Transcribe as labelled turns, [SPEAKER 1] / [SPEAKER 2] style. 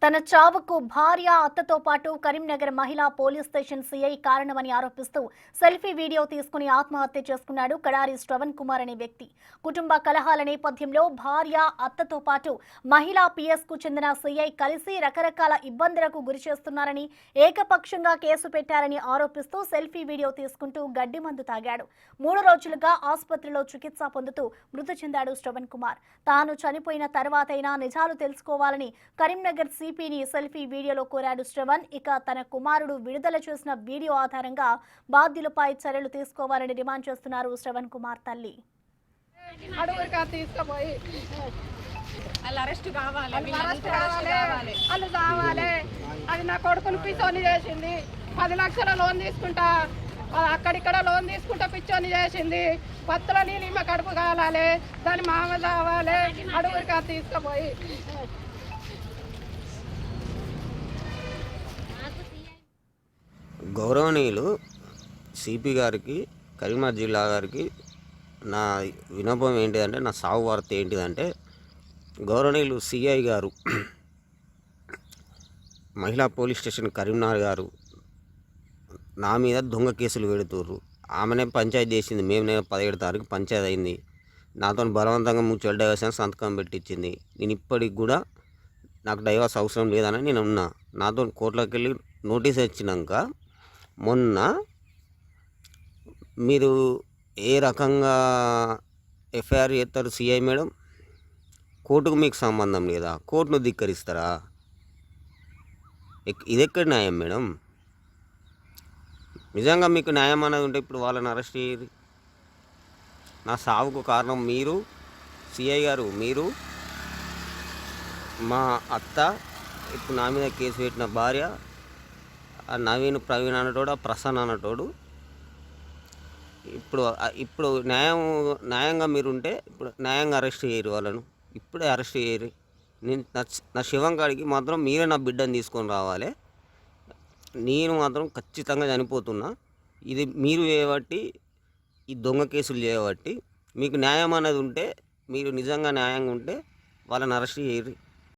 [SPEAKER 1] తన చావుకు భార్య, అత్తతో పాటు కరీంనగర్ మహిళా పోలీస్ స్టేషన్ సీఐ కారణమని ఆరోపిస్తూ సెల్ఫీ వీడియో తీసుకుని ఆత్మహత్య చేసుకున్నాడు కడారి శ్రవణ్ కుమార్ అనే వ్యక్తి. కుటుంబ కలహాల నేపథ్యంలో భార్య, అత్తతో పాటు మహిళా పిఎస్ కు చెందిన సీఐ కలిసి రకరకాల ఇబ్బందులకు గురిచేస్తున్నారని, ఏకపక్షంగా కేసు పెట్టారని ఆరోపిస్తూ సెల్ఫీ వీడియో తీసుకుంటూ గడ్డి మందు తాగాడు. 3 రోజులుగా ఆసుపత్రిలో చికిత్స పొందుతూ మృతి చెందాడు శ్రవణ్ కుమార్. తాను చనిపోయిన తర్వాతైనా నిజాలు తెలుసుకోవాలని కరీంనగర్ సిపిని సెల్ఫీ వీడియోలో కోరాడు శ్రవణ్. ఇక తన కుమారుడు విడుదల చేసిన వీడియో ఆధారంగా బాధ్యులపై చర్యలు తీసుకోవాలని డిమాండ్ చేస్తున్నారు శ్రవణ్ కుమార్ తల్లి.
[SPEAKER 2] అది నా కొడుకుని పిచ్చోని చేసింది. 10 లక్షల లోన్ తీసుకుంటా, అక్కడిక్కడ లోన్ తీసుకుంటా పిచ్చోని చేసింది. పత్తుల నీళ్ళు ఈమె కడుపు కావాలి, దాని మామ కావాలి. అడుగురికా తీసుకుపోయి
[SPEAKER 3] గౌరవనీయులు సిపి గారికి, కరీంనగర్ జిల్లా గారికి నా విన్నపం ఏంటిదంటే, నా సావు వార్త ఏంటిదంటే, గౌరవనీయులు సిఐ గారు, మహిళా పోలీస్ స్టేషన్ కరీంనగర్ గారు నా మీద దొంగ కేసులు పెడుతుర్రు. ఆమెనే పంచాయతీ చేసింది. మేము 17 తారీఖు పంచాయతీ అయింది. నాతో బలవంతంగా మ్యూచువల్ డైవర్షన్ సంతకం పెట్టించింది. నేను ఇప్పటికి కూడా నాకు డైవర్స్ అవసరం లేదని నేను ఉన్నా. నాతో కోర్టులోకి వెళ్ళి నోటీస్ ఇచ్చినాక మొన్న మీరు ఏ రకంగా ఎఫ్ఐఆర్ చేస్తారు సిఐ మేడం? కోర్టుకు మీకు సంబంధం లేదా? కోర్టును ధిక్కరిస్తారా? ఇది ఎక్కడ న్యాయం మేడం? నిజంగా మీకు న్యాయం అనేది ఉంటే ఇప్పుడు వాళ్ళని అరెస్ట్ చేయరు. నా సావుకు కారణం మీరు, సిఐ గారు, మీరు, మా అత్త, ఇప్పుడు నా మీద కేసు పెట్టిన భార్య, నవీన్, ప్రవీణ్ అన్నటోడు, ప్రసన్న అన్నటోడు. ఇప్పుడు న్యాయంగా మీరుంటే ఇప్పుడు న్యాయంగా అరెస్ట్ చేయరు వాళ్ళను. ఇప్పుడే అరెస్ట్ చేయరు. నేను నా శివం కాడికి మాత్రం మీరే నా బిడ్డను తీసుకొని రావాలి. నేను మాత్రం ఖచ్చితంగా చనిపోతున్నా. ఇది మీరు చేయబట్టి, ఈ దొంగ కేసులు చేయబట్టి. మీకు న్యాయం అనేది ఉంటే, మీరు నిజంగా న్యాయంగా ఉంటే వాళ్ళని అరెస్ట్ చేయరు.